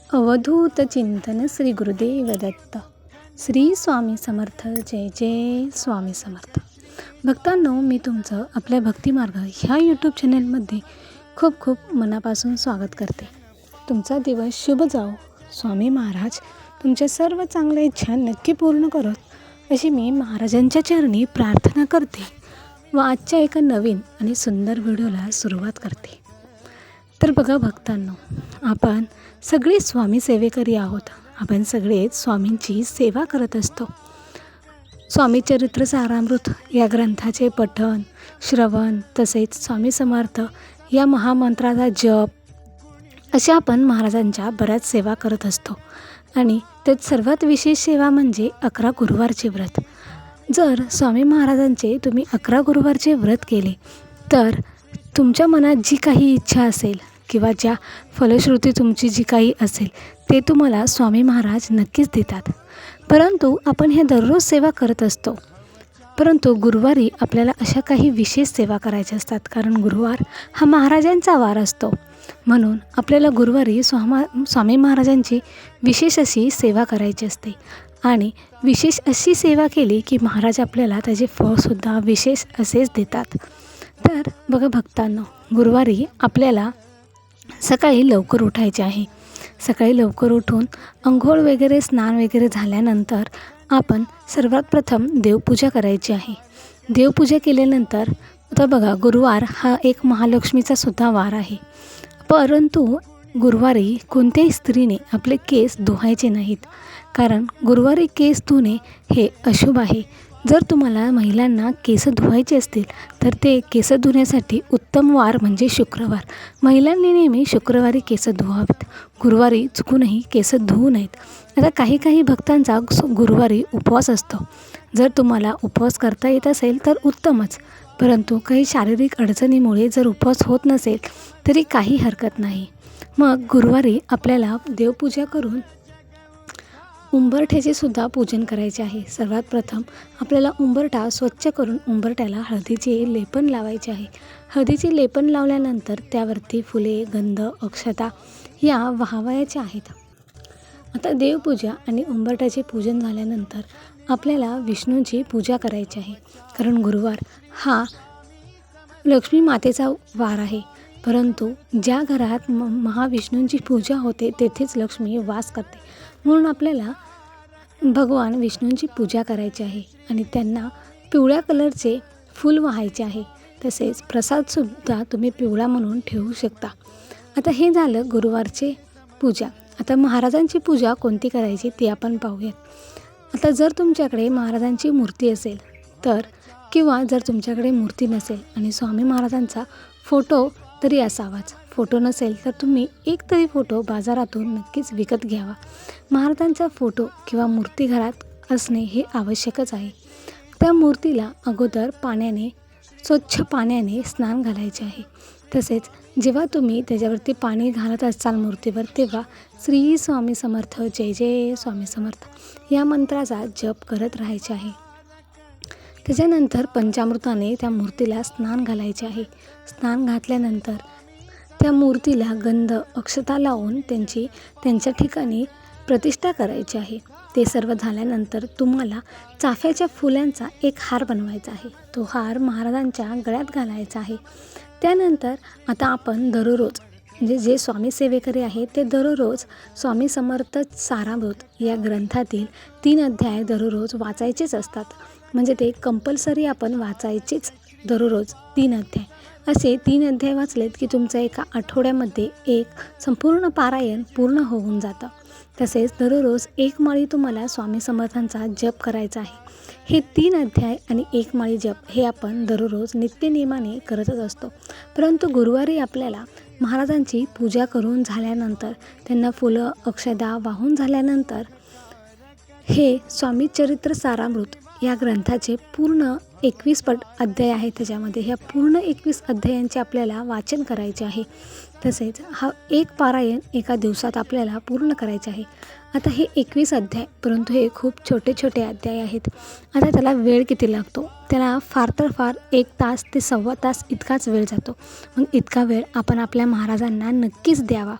अवधूत चिंतन श्री गुरुदेव दत्त. श्री स्वामी समर्थ. जय जय स्वामी समर्थ. भक्तांनो, मी तुमचं आपल्या भक्तिमार्ग ह्या यूट्यूब चॅनलमध्ये खूप खूप मनापासून स्वागत करते. तुमचा दिवस शुभ जाओ. स्वामी महाराज तुमच्या सर्व चांगल्या इच्छा नक्की पूर्ण करत अशी मी महाराजांच्या चरणी प्रार्थना करते व आजच्या एका नवीन आणि सुंदर व्हिडिओला सुरुवात करते. तर बघा भक्तांनो, आपण सगळे स्वामी सेवेकरी आहोत. आपण सगळेच स्वामींची सेवा करत असतो. स्वामी चरित्र सारामृत या ग्रंथाचे पठण, श्रवण, तसेच स्वामी समर्थ या महामंत्राचा जप अशा आपण महाराजांच्या बऱ्याच सेवा करत असतो. आणि त्यात सर्वात विशेष सेवा म्हणजे 11 गुरुवारचे व्रत. जर स्वामी महाराजांचे तुम्ही 11 गुरुवारचे व्रत केले तर तुमच्या मनात जी काही इच्छा असेल किंवा ज्या फलश्रुती तुमची जी काही असेल ते तुम्हाला स्वामी महाराज नक्कीच देतात. परंतु आपण हे दररोज सेवा करत असतो, परंतु गुरुवारी आपल्याला अशा काही विशेष सेवा करायच्या असतात. कारण गुरुवार हा महाराजांचा वार असतो. म्हणून आपल्याला गुरुवारी स्वामी महाराजांची विशेष अशी सेवा करायची असते. आणि विशेष अशी सेवा केली की महाराज आपल्याला त्याचे फळसुद्धा विशेष असेच देतात. तर बघा भक्तांनो, गुरुवारी आपल्याला सकाळी लवकर उठायचे आहे. सकाळी लवकर उठून अंघोळ वगैरे, स्नान वगैरे झाल्यानंतर आपण सर्वात प्रथम देवपूजा करायची आहे. देवपूजा केल्यानंतर आता बघा, गुरुवार हा एक महालक्ष्मीचा सुद्धा वार आहे. परंतु गुरुवारी कोणत्याही स्त्रीने आपले केस धुवायचे नाहीत. कारण गुरुवारी केस धुणे हे अशुभ आहे. जर तुम्हाला महिलांना केस धुवायचे असतील तर ते केस धुण्यासाठी उत्तम वार म्हणजे शुक्रवार. महिलांनी नेहमी शुक्रवारी केस धुवावेत. गुरुवारी चुकूनही केस धुवू नयेत. आता काही भक्तांचा गुरुवारी उपवास असतो. जर तुम्हाला उपवास करता येत असेल तर उत्तमच. परंतु काही शारीरिक अडचणीमुळे जर उपवास होत नसेल तरी काही हरकत नाही. मग गुरुवारी आपल्याला देवपूजा करून उंबरठ्याचे सुद्धा पूजन करायचे आहे. सर्वात प्रथम आपल्याला उंबरठा स्वच्छ करून उंबरठ्याला हळदीचे लेपन लावायचे आहे. हळदीचे लेपन लावल्यानंतर त्यावरती फुले, गंध, अक्षता या वाहावायच्या आहेत. आता देवपूजा आणि उंबरठ्याचे पूजन झाल्यानंतर आपल्याला विष्णूंची पूजा करायची आहे. कारण गुरुवार हा लक्ष्मी मातेचा वार आहे. परंतु ज्या घरात महाविष्णूंची पूजा होते तेथेच लक्ष्मी वास करते. म्हणून आपल्याला भगवान विष्णूंची पूजा करायची आहे आणि त्यांना पिवळ्या कलरचे फूल वाहायचे आहे. तसेच प्रसादसुद्धा तुम्ही पिवळा म्हणून ठेवू शकता. आता हे झालं गुरुवारचे पूजा. आता महाराजांची पूजा कोणती करायची ते आपण पाहूयात. आता जर तुमच्याकडे महाराजांची मूर्ती असेल तर, किंवा जर तुमच्याकडे मूर्ती नसेल आणि स्वामी महाराजांचा फोटो तरी असावाच, फोटो नसेल तर तुम्ही एक तरी फोटो बाजारातून नक्कीच विकत घ्यावा. महाराजांचा फोटो किंवा मूर्ती घरात असणे हे आवश्यकच आहे. त्या मूर्तीला अगोदर स्वच्छ पाण्याने स्नान घालायचे आहे. तसेच जेव्हा तुम्ही त्याच्यावरती पाणी घालत असाल मूर्तीवर, तेव्हा श्री स्वामी समर्थ, जय जय स्वामी समर्थ या मंत्राचा जप करत राहायचे आहे. त्याच्यानंतर पंचामृताने त्या मूर्तीला स्नान घालायचे आहे. स्नान घातल्यानंतर त्या मूर्तीला गंध, अक्षता लावून त्यांच्या ठिकाणी प्रतिष्ठा करायची आहे. ते सर्व झाल्यानंतर तुम्हाला चाफ्याच्या फुलांचा एक हार बनवायचा आहे. तो हार महाराजांच्या गळ्यात घालायचा आहे. त्यानंतर आता आपण दररोज म्हणजे जे स्वामी सेवेकरी आहेत ते दररोज स्वामी समर्थ सारामृत या ग्रंथातील 3 अध्याय दररोज वाचायचेच असतात. म्हणजे ते कंपल्सरी आपण वाचायचेच दररोज 3 अध्याय. असे 3 अध्याय वाचलेत की तुमचं एका आठवड्यामध्ये एक संपूर्ण पारायण पूर्ण होऊन जातं. तसेच दररोज 1 माळी तुम्हाला स्वामी समर्थांचा जप करायचा आहे. हे 3 अध्याय आणि 1 माळी जप हे आपण दररोज नित्यनियमाने करतच असतो. परंतु गुरुवारी आपल्याला महाराजांची पूजा करून झाल्यानंतर, त्यांना फुलं, अक्षदा वाहून झाल्यानंतर हे स्वामी चरित्र सारामृत या ग्रंथाचे पूर्ण 21 अध्याय आहेत. त्याच्यामध्ये ह्या पूर्ण 21 अध्यायांचे आपल्याला वाचन करायचे आहे. तसेच हा एक पारायण एका दिवसात आपल्याला पूर्ण करायचे आहे. आता हे 21 अध्याय, परंतु हे खूप छोटे छोटे अध्याय आहेत. आता त्याला वेळ किती लागतो? त्याला फार तर फार 1 तास ते सव्वा तास इतकाच वेळ जातो. मग इतका वेळ आपण आपल्या महाराजांना नक्कीच द्यावा.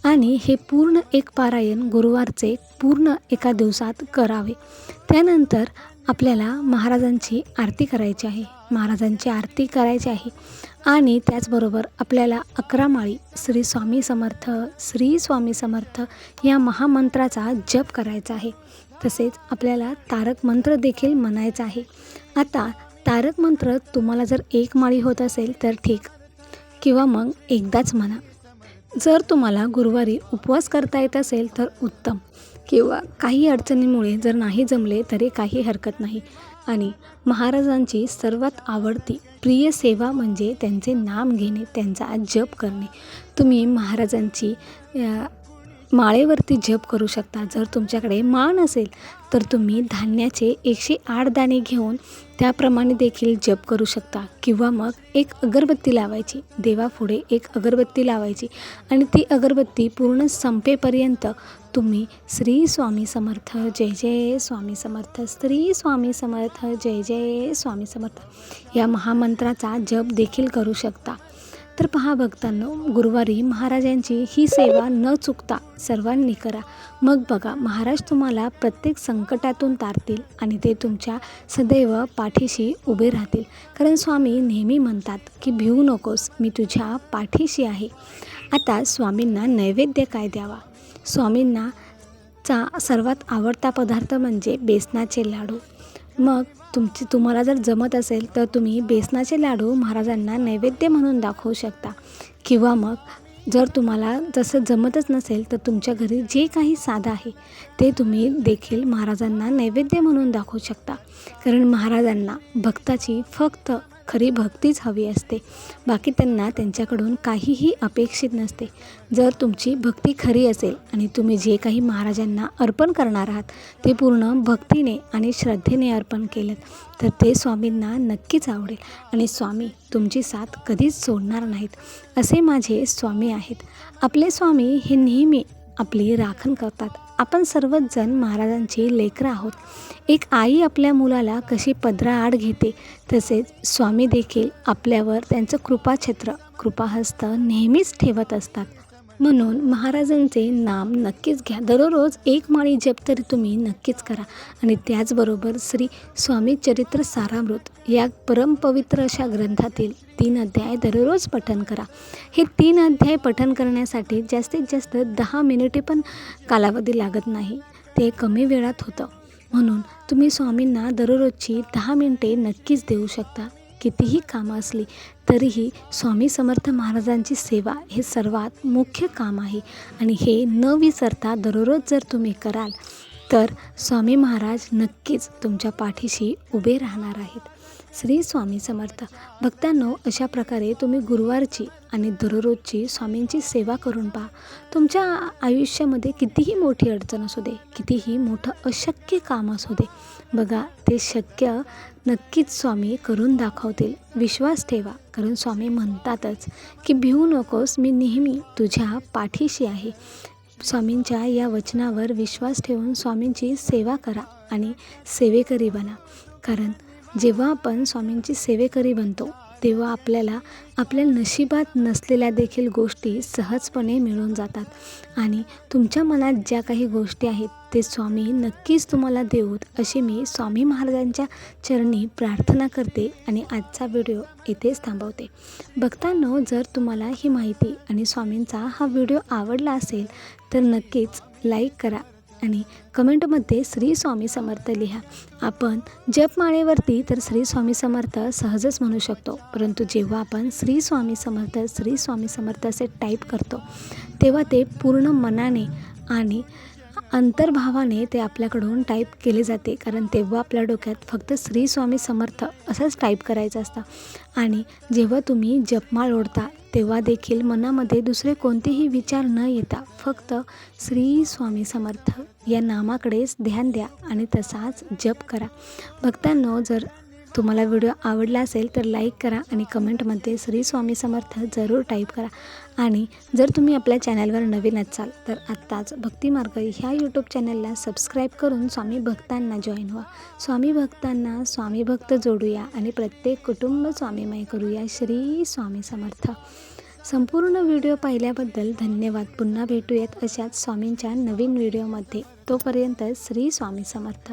आणि हे पूर्ण एक पारायण गुरुवारचे पूर्ण एका दिवसात करावे. त्यानंतर आपल्याला महाराजांची आरती करायची आहे. महाराजांची आरती करायची आहे आणि त्याचबरोबर आपल्याला 11 माळी श्री स्वामी समर्थ, श्री स्वामी समर्थ या महामंत्राचा जप करायचा आहे. तसेच आपल्याला तारक मंत्र देखील म्हणायचा आहे. आता तारक मंत्र तुम्हाला जर 1 माळी होत असेल तर ठीक, किंवा मग एकदाच म्हणा. जर तुम्हाला गुरुवारी उपवास करता येत असेल तर उत्तम, किंवा काही अडचणीमुळे जर नाही जमले तरी काही हरकत नाही. आणि महाराजांची सर्वात आवडती प्रिय सेवा म्हणजे त्यांचे नाम घेणे, त्यांचा जप करणे. तुम्ही महाराजांची माळेवरती जप करू शकता. जर तुमच्याकडे माळ नसेल तर तुम्ही धान्याचे 108 दाणे घेऊन त्याप्रमाणे देखील जप करू शकता. किंवा मग एक अगरबत्ती लावायची, देवापुढे एक अगरबत्ती लावायची आणि ती अगरबत्ती पूर्ण संपेपर्यंत तुम्ही श्री स्वामी समर्थ, जय जय स्वामी समर्थ, श्री स्वामी समर्थ, जय जय स्वामी समर्थ या महामंत्राचा जप देखील करू शकता. तर पहा भक्तांनो, गुरुवारी महाराजांची ही सेवा न चुकता सर्वांनी करा. मग बघा, महाराज तुम्हाला प्रत्येक संकटातून तारतील आणि ते तुमच्या सदैव पाठीशी उभे राहतील. कारण स्वामी नेहमी म्हणतात की भिवू नकोस, मी तुझ्या पाठीशी आहे. आता स्वामींना नैवेद्य काय द्यावा? स्वामींना सर्वात आवडता पदार्थ म्हणजे बेसनाचे लाडू. मग तुम्हाला जर जमत असेल तर तुम्ही बेसनाचे लाडू महाराजांना नैवेद्य म्हणून दाखवू शकता. किंवा मग जर तुम्हाला जसं जमतच नसेल तर तुमच्या घरी जे काही साधं आहे ते तुम्ही देखील महाराजांना नैवेद्य म्हणून दाखवू शकता. कारण महाराजांना भक्ताची फक्त खरी भक्तीच हवी असते. बाकी त्यांना त्यांच्याकडून काहीही अपेक्षित नसते. जर तुमची भक्ती खरी असेल आणि तुम्ही जे काही महाराजांना अर्पण करणार आहात ते पूर्ण भक्तीने आणि श्रद्धेने अर्पण केलं तर ते स्वामींना नक्कीच आवडेल आणि स्वामी तुमची साथ कधीच सोडणार नाहीत. असे माझे स्वामी आहेत. आपले स्वामी हे नेहमी आपली राखण करतात. आपण सर्वच जण महाराजांची लेकरं आहोत. एक आई आपल्या मुलाला कशी पदराआड घेते तसेच स्वामी देखील आपल्यावर त्यांचं कृपाछत्र, कृपाहस्त नेहमीच ठेवत असतात. म्हणून महाराजांचे नाम नक्कीच घ्या. दररोज 1 माळी जप तरी तुम्ही नक्कीच करा. आणि त्याचबरोबर श्री स्वामी चरित्र सारामृत या परमपवित्र अशा ग्रंथातील 3 अध्याय दररोज पठण करा. हे 3 अध्याय पठण करण्यासाठी जास्तीत जास्त 10 मिनिटे पण कालावधी लागत नाही, ते कमी वेळात होतं. म्हणून तुम्ही स्वामींना दररोजची 10 मिनिटे नक्कीच देऊ शकता. कितीही कामं असली तरीही स्वामी समर्थ महाराजांची सेवा हे सर्वात मुख्य काम आहे. आणि हे न विसरता दररोज जर तुम्ही कराल तर स्वामी महाराज नक्कीच तुमच्या पाठीशी उभे राहणार आहेत. श्री स्वामी समर्थ. भक्तांनो, अशा प्रकारे तुम्ही गुरुवारची आणि दररोजची स्वामींची सेवा करून पहा. तुमच्या आयुष्यामध्ये कितीही मोठी अडचण असू दे, कितीही मोठं अशक्य काम असू दे, बघा ते शक्य नक्कीच स्वामी करून दाखवतील. विश्वास ठेवा. कारण स्वामी म्हणतातच की भिवू नकोस, मी नेहमी तुझ्या पाठीशी आहे. स्वामींच्या या वचनावर विश्वास ठेवून स्वामींची सेवा करा आणि सेवेकरी बना. कारण जेव्हा आपण स्वामींची सेवेकरी बनतो तेव्हा आपल्याला आपल्या नशिबात नसलेल्या देखील गोष्टी सहजपणे मिळून जातात आणि तुमच्या मनात ज्या काही गोष्टी आहेत ते स्वामी नक्कीच तुम्हाला देऊत अशी मी स्वामी महाराजांच्या चरणी प्रार्थना करते आणि आजचा व्हिडिओ इथेच थांबवते. भक्तांनो, जर तुम्हाला ही माहिती आणि स्वामींचा हा व्हिडिओ आवडला असेल तर नक्कीच लाईक करा आणि कमेंटमध्ये श्री स्वामी समर्थ लिहा. आपण जपमाळेवरती तर श्री स्वामी समर्थ सहजच म्हणू शकतो, परंतु जेव्हा आपण श्री स्वामी समर्थ असे टाईप करतो तेव्हा ते पूर्ण मनाने आणि अंतर्भावाने ते आपल्याकडून टाईप केले जाते. कारण तेव्हा आपल्या डोक्यात फक्त श्री स्वामी समर्थ असंच टाईप करायचं असतं. आणि जेव्हा तुम्ही जपमाळ ओढता तेव्हा देखील मनामध्ये दुसरे कोणतेही विचार न येता फक्त श्री स्वामी समर्थ या नामाकडेच ध्यान द्या आणि तसाच जप करा. भक्तांनो, जर तुम्हाला व्हिडिओ आवडला असेल तर लाईक करा आणि कमेंटमध्ये श्री स्वामी समर्थ जरूर टाईप करा. आणि जर तुम्ही आपल्या चॅनलवर नवीन असाल तर आत्ताच भक्तिमार्ग ह्या यूट्यूब चॅनलला सबस्क्राईब करून स्वामी भक्तांना जॉईन व्हा. स्वामी भक्तांना स्वामी भक्त जोडूया आणि प्रत्येक कुटुंब स्वामीमय करूया. श्री स्वामी समर्थ. संपूर्ण व्हिडिओ पाहिल्याबद्दल धन्यवाद. पुन्हा भेटूयात अशाच स्वामींच्या नवीन व्हिडिओमध्ये. तोपर्यंत श्री स्वामी समर्थ.